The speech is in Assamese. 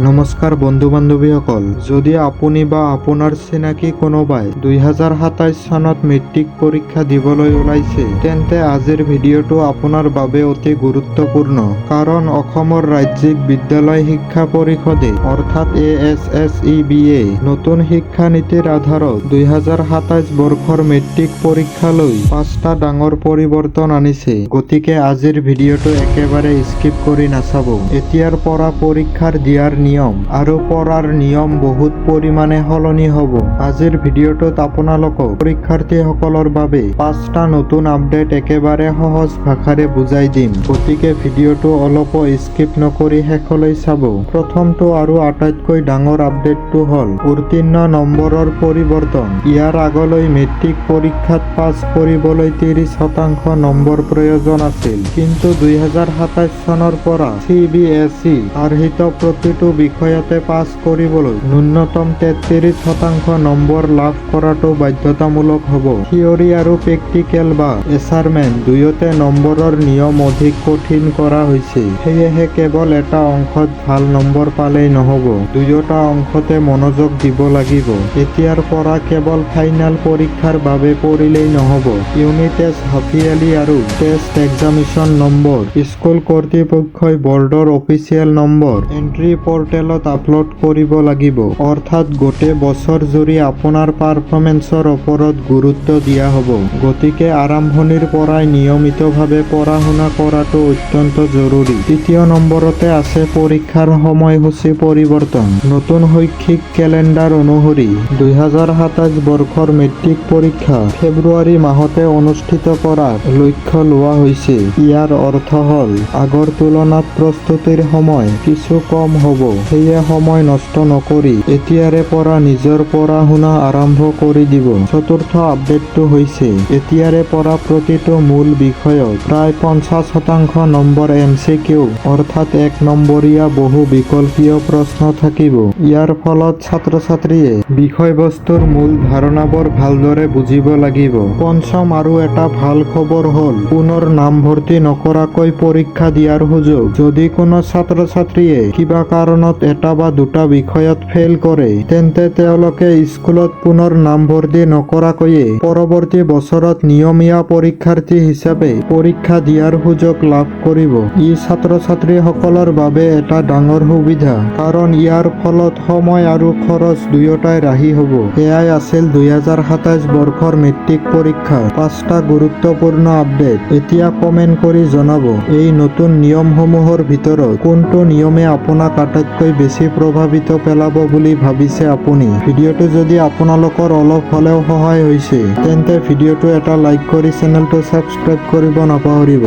নমস্কাৰ বন্ধু বান্ধৱীসকল, যদি আপুনি বা আপোনাৰ চিনাকি কোনোবাই 2027 চনত মেট্ৰিক পৰীক্ষা দিবলৈ ওলাইছে, তেন্তে আজিৰ ভিডিঅ'টো আপোনাৰ বাবে অতি গুৰুত্বপূৰ্ণ। কাৰণ অসমৰ ৰাজ্যিক বিদ্যালয় শিক্ষা পৰিষদে অৰ্থাৎ ASSEBয়ে নতুন শিক্ষা নীতিৰ আধাৰত 2027 বৰ্ষৰ মেট্ৰিক পৰীক্ষালৈ 5টা ডাঙৰ পৰিৱৰ্তন আনিছে। গতিকে আজিৰ ভিডিঅ'টো একেবাৰে স্কিপ কৰি নাচাব। এতিয়াৰ পৰা পৰীক্ষাৰ দিয়াৰ নিয়ম আৰু পঢ়াৰ নিয়ম বহুত পৰিমাণে সলনি হ'ব। আজিৰ ভিডিঅ'টোত আপোনালোকক পৰীক্ষাৰ্থীসকলৰ বাবে 5টা নতুন আপডেট একেবাৰে সহজ ভাষাৰে বুজাই দিম। গতিকে ভিডিঅ'টো অলপো স্কিপ নকৰি শেষলৈ চাব। প্ৰথমটো আৰু আটাইতকৈ ডাঙৰ আপডেটটো হ'ল উত্তীৰ্ণ নম্বৰৰ পৰিৱৰ্তন। ইয়াৰ আগলৈ মেট্ৰিক পৰীক্ষাত পাছ কৰিবলৈ 30% নম্বৰ প্ৰয়োজন আছিল, কিন্তু 2027 চনৰ পৰা CBSE আৰ্হিত প্ৰতিটো বিষয়তে পাছ কৰিবলৈ ন্যূনতম 33% নম্বৰ লাভ কৰাটো বাধ্যতামূলক হ'ব। থিয়ৰী আৰু প্ৰেক্টিকেল বা এছাইনমেণ্ট দুয়োতে নম্বৰৰ নিয়ম অধিক কঠিন কৰা হৈছে। সেয়েহে কেৱল এটা অংশত ভাল নম্বৰ পালেই নহ'ব, দুয়োটা অংশতে মনোযোগ দিব লাগিব। এতিয়াৰ পৰা কেৱল ফাইনেল পৰীক্ষাৰ বাবে পঢ়িলেই নহ'ব। ইউনিট টেষ্ট, হাফ ইয়াৰলি আৰু টেষ্ট এক্সামিনেশ্যন নম্বৰ স্কুল কৰ্তৃপক্ষই বৰ্ডৰ অফিচিয়েল নম্বৰ এন্ট্ৰি পৰ্টেলত আপলোড কৰিব লাগিব। অৰ্থাৎ গোটেই বছৰ জুৰি আপোনাৰ পাৰফৰ্মেন্সৰ ওপৰত গুৰুত্ব দিয়া হ'ব। গতিকে আৰম্ভণিৰ পৰাই নিয়মিতভাৱে পঢ়া শুনা কৰাটো অত্যন্ত জৰুৰী। তৃতীয় নম্বৰতে আছে পৰীক্ষাৰ সময়সূচী পৰিৱৰ্তন। নতুন শৈক্ষিক কেলেণ্ডাৰ অনুসৰি 2027 বৰ্ষৰ মেট্ৰিক পৰীক্ষা ফেব্ৰুৱাৰী মাহতে অনুষ্ঠিত কৰাৰ লক্ষ্য লোৱা হৈছে। ইয়াৰ অৰ্থ হ'ল আগৰ তুলনাত প্ৰস্তুতিৰ সময় কিছু কম হ'ব। সেয়ে সময় নষ্ট নকৰি এতিয়াৰে পৰা নিজৰ পঢ়া শুনা আৰম্ভ কৰি দিব। চতুৰ্থ আপডেটটো হৈছে এতিয়াৰে পৰা প্ৰতিটো মূল বিষয়ত প্ৰায় 50% নম্বৰ MCQ অৰ্থাৎ 1 নম্বৰীয়া বহু বিকল্পীয় প্ৰশ্ন থাকিব। ইয়াৰ ফলত ছাত্ৰ-ছাত্ৰীয়ে বিষয়বস্তুৰ মূল ধাৰণাবোৰ ভালদৰে বুজিব লাগিব। পঞ্চম আৰু এটা ভাল খবৰ হ'ল পুনৰ নামভৰ্তি নকৰাকৈ পৰীক্ষা দিয়াৰ সুযোগ। যদি কোনো ছাত্ৰ-ছাত্ৰীয়ে কিবা কাৰণত এটা বা দুটা বিষয়ত ফেইল কৰে, তেন্তে তেওঁলোকে স্কুলত পুনৰ নামভৰ্তি নকৰাকৈয়ে পৰৱৰ্তী বছৰত নিয়মীয়া পৰীক্ষাৰ্থী হিচাপে পৰীক্ষা দিয়াৰ সুযোগ লাভ কৰিব। ই ছাত্ৰ-ছাত্ৰীসকলৰ বাবে এটা ডাঙৰ সুবিধা, কাৰণ ইয়াৰ ফলত সময় আৰু খৰচ দুয়োটাই ৰাহি হ'ব। এয়াই আছিল 2027 বৰ্ষৰ মেট্ৰিক পৰীক্ষাৰ 5টা গুৰুত্বপূৰ্ণ আপডেট। এতিয়া কমেণ্ট কৰি জনাব, এই নতুন নিয়মসমূহৰ ভিতৰত কোনটো নিয়মে আপোনাক আটাইতকৈ বেছি প্ৰভাৱিত পেলাব বুলি ভাবিছে আপুনি। ভিডিঅ'টো যদি আপোনালোকৰ অলপ হ'লেও সহায় হৈছে, তেন্তে ভিডিঅ'টো এটা লাইক কৰি চেনেলটো ছাবস্ক্ৰাইব কৰিব নাপাহৰিব।